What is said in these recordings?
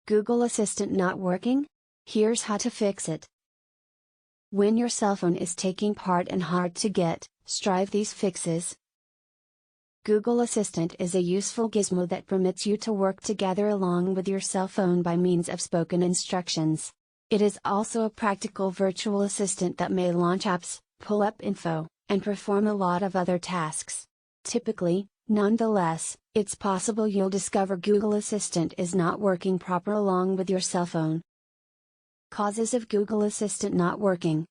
Google Assistant not working? Here's how to fix it. When your cell phone is taking part and hard to get, strive these fixes. Google Assistant is a useful gizmo that permits you to work together along with your cell phone by means of spoken instructions. It is also a practical virtual assistant that may launch apps, pull up info, and perform a lot of other tasks. Typically, nonetheless, it's possible you'll discover Google Assistant is not working proper along with your cell phone. Causes of Google Assistant not working.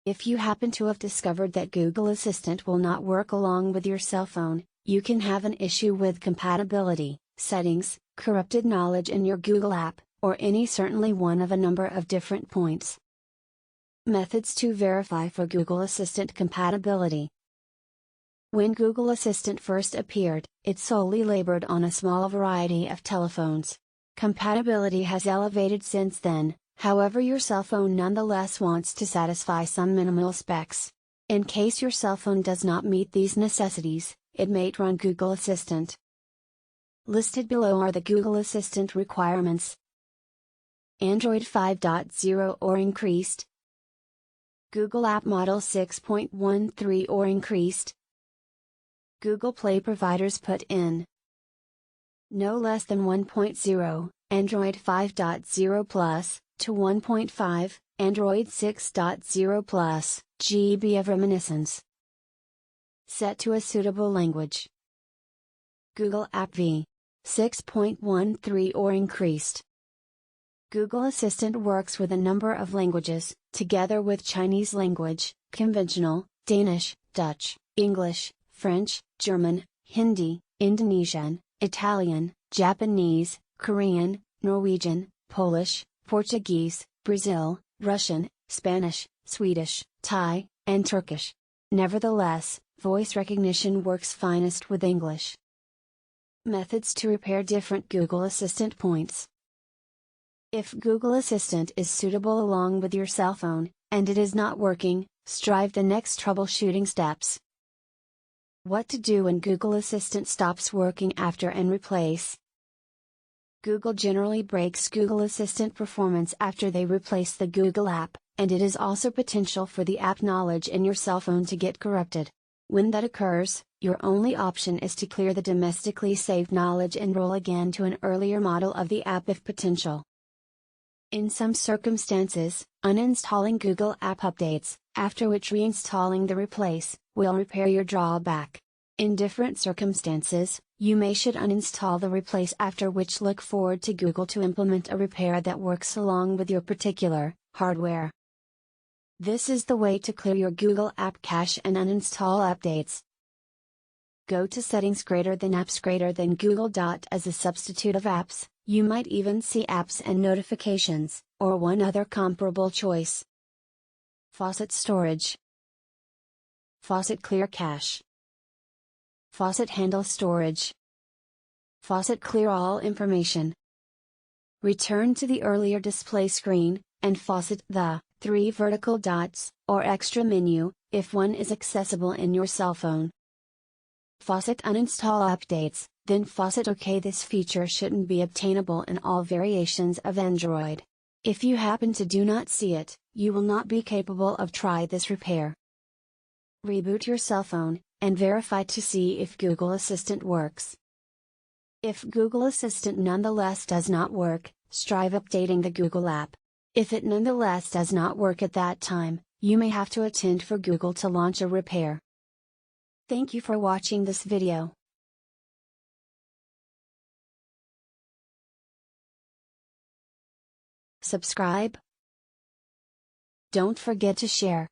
If you happen to have discovered that Google Assistant will not work along with your cell phone, you can have an issue with compatibility, settings, corrupted knowledge in your Google app, or any certainly one of a number of different points. Methods to verify for Google Assistant compatibility. When Google Assistant first appeared, it solely labored on a small variety of telephones. Compatibility has elevated since then, however your cell phone nonetheless wants to satisfy some minimal specs. In case your cell phone does not meet these necessities, it may run Google Assistant. Listed below are the Google Assistant requirements. Android 5.0 or increased. Google App Model 6.13 or increased. Google Play providers put in. No less than 1.0, Android 5.0 Plus, to 1.5, Android 6.0 Plus, GB of reminiscence. Set to a suitable language. Google App v. 6.13 or increased. Google Assistant works with a number of languages, together with Chinese language, conventional, Danish, Dutch, English, French, German, Hindi, Indonesian, Italian, Japanese, Korean, Norwegian, Polish, Portuguese, Brazil, Russian, Spanish, Swedish, Thai, and Turkish. Nevertheless, voice recognition works finest with English. Methods to repair different Google Assistant points. If Google Assistant is suitable along with your cell phone, and it is not working, strive the next troubleshooting steps. What to do when Google Assistant stops working after and replace. Google generally breaks Google Assistant performance after they replace the Google app, and it is also potential for the app knowledge in your cell phone to get corrupted. When that occurs, your only option is to clear the domestically saved knowledge and roll again to an earlier model of the app if potential. In some circumstances, uninstalling Google app updates, after which reinstalling the replace, will repair your drawback. In different circumstances, you should uninstall the replace, after which look forward to Google to implement a repair that works along with your particular hardware. This is the way to clear your Google app cache and uninstall updates. Go to Settings Apps Google. As a substitute of apps, you might even see Apps and Notifications, or one other comparable choice. Faucet Storage. Faucet Clear Cache. Faucet Handle Storage. Faucet Clear All Information. Return to the earlier display screen, and Faucet the 3 vertical dots, or extra menu, if one is accessible in your cell phone. Faucet Uninstall Updates, then Faucet OK. This feature shouldn't be obtainable in all variations of Android. If you happen to do not see it, you will not be capable of try this repair. Reboot your cell phone, and verify to see if Google Assistant works. If Google Assistant nonetheless does not work, strive updating the Google app. If it nonetheless does not work at that time, you may have to attend for Google to launch a repair. Thank you for watching this video. Subscribe. Don't forget to share.